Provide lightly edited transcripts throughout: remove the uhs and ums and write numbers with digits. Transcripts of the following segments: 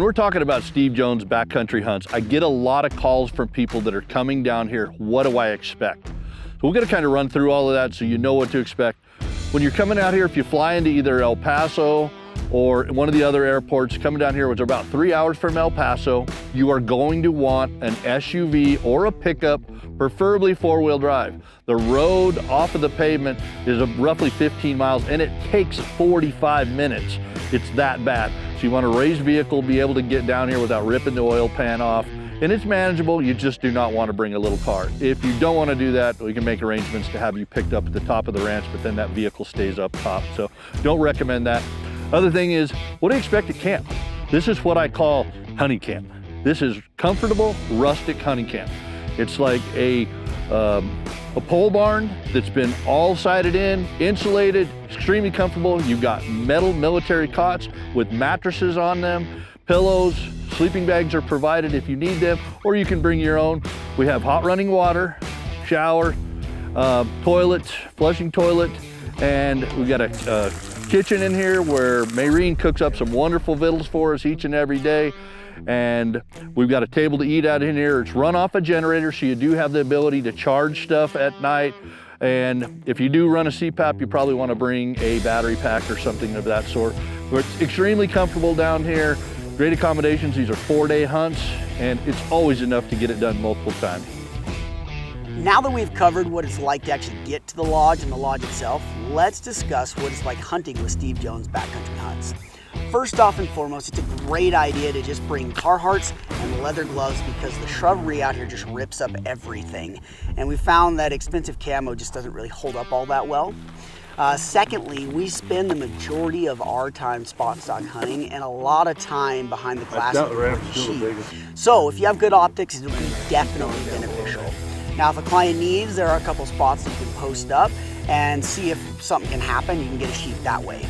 When we're talking about Steve Jones Backcountry Hunts, I get a lot of calls from people that are coming down here. What do I expect? So we're gonna kind of run through all of that so you know what to expect. When you're coming out here, if you fly into either El Paso or one of the other airports, coming down here, which are about 3 hours from El Paso, you are going to want an SUV or a pickup, preferably 4-wheel drive. The road off of the pavement is roughly 15 miles and it takes 45 minutes. It's that bad. So you want a raised vehicle, be able to get down here without ripping the oil pan off. And it's manageable, you just do not want to bring a little car. If you don't want to do that, we can make arrangements to have you picked up at the top of the ranch, but then that vehicle stays up top. So don't recommend that. Other thing is, what do you expect at camp? This is what I call hunting camp. This is comfortable, rustic hunting camp. It's like a pole barn that's been all sided in, insulated, extremely comfortable. You've got metal military cots with mattresses on them, pillows, sleeping bags are provided if you need them, or you can bring your own. We have hot running water, shower, toilet, flushing toilet, and we've got a kitchen in here where Maureen cooks up some wonderful vittles for us each and every day. And we've got a table to eat out in here. It's run off a generator, so you do have the ability to charge stuff at night. And if you do run a CPAP, you probably want to bring a battery pack or something of that sort. But it's extremely comfortable down here. Great accommodations. These are 4-day hunts, and it's always enough to get it done multiple times. Now that we've covered what it's like to actually get to the lodge and the lodge itself, let's discuss what it's like hunting with Steve Jones Backcountry Hunts. First off and foremost, it's a great idea to just bring Carhartts and leather gloves because the shrubbery out here just rips up everything. And we found that expensive camo just doesn't really hold up all that well. Secondly, we spend the majority of our time spot stock hunting and a lot of time behind the glass of the sheep. So if you have good optics, it'll be definitely beneficial. Now, if a client needs, there are a couple spots that you can post up and see if something can happen. You can get a sheep that way.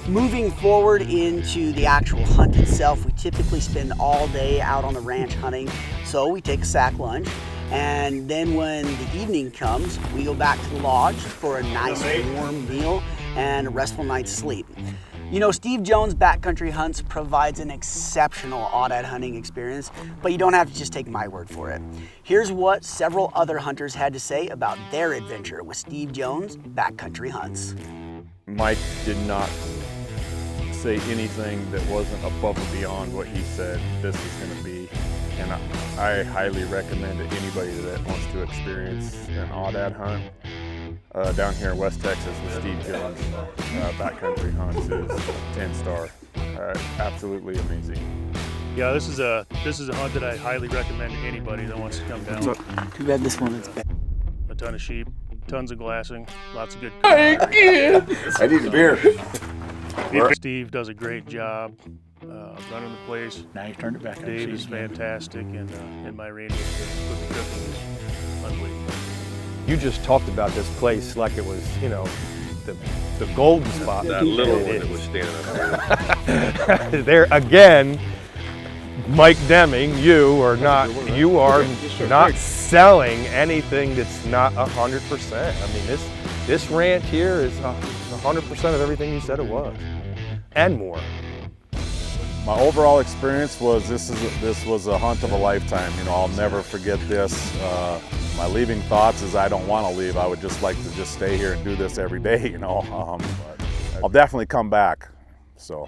Moving forward into the actual hunt itself, we typically spend all day out on the ranch hunting. So we take a sack lunch, and then when the evening comes, we go back to the lodge for a nice warm meal and a restful night's sleep. You know, Steve Jones Backcountry Hunts provides an exceptional aoudad hunting experience, but you don't have to just take my word for it. Here's what several other hunters had to say about their adventure with Steve Jones Backcountry Hunts. Mike did not say anything that wasn't above and beyond what he said this is going to be. And I highly recommend it to anybody that wants to experience an aoudad hunt. Down here in West Texas with Steve Jones Backcountry Hunts is 10-star. Absolutely amazing. Yeah, this is a hunt that I highly recommend to anybody that wants to come down. Too bad this one is bad. A ton of sheep, tons of glassing, lots of good. I need a beer. Steve does a great job running the place. Now you turned it back on. Dave is fantastic, and my range with the cooking is unbelievable. You just talked about this place like it was, you know, the golden spot. That little one that was standing up there. There again, Mike Deming, you are not selling anything that's not 100%. I mean, this ranch here is 100% of everything you said it was, and more. My overall experience was this was a hunt of a lifetime. You know, I'll never forget this. My leaving thoughts is I don't want to leave. I would just like to just stay here and do this every day, you know. I'll definitely come back, so.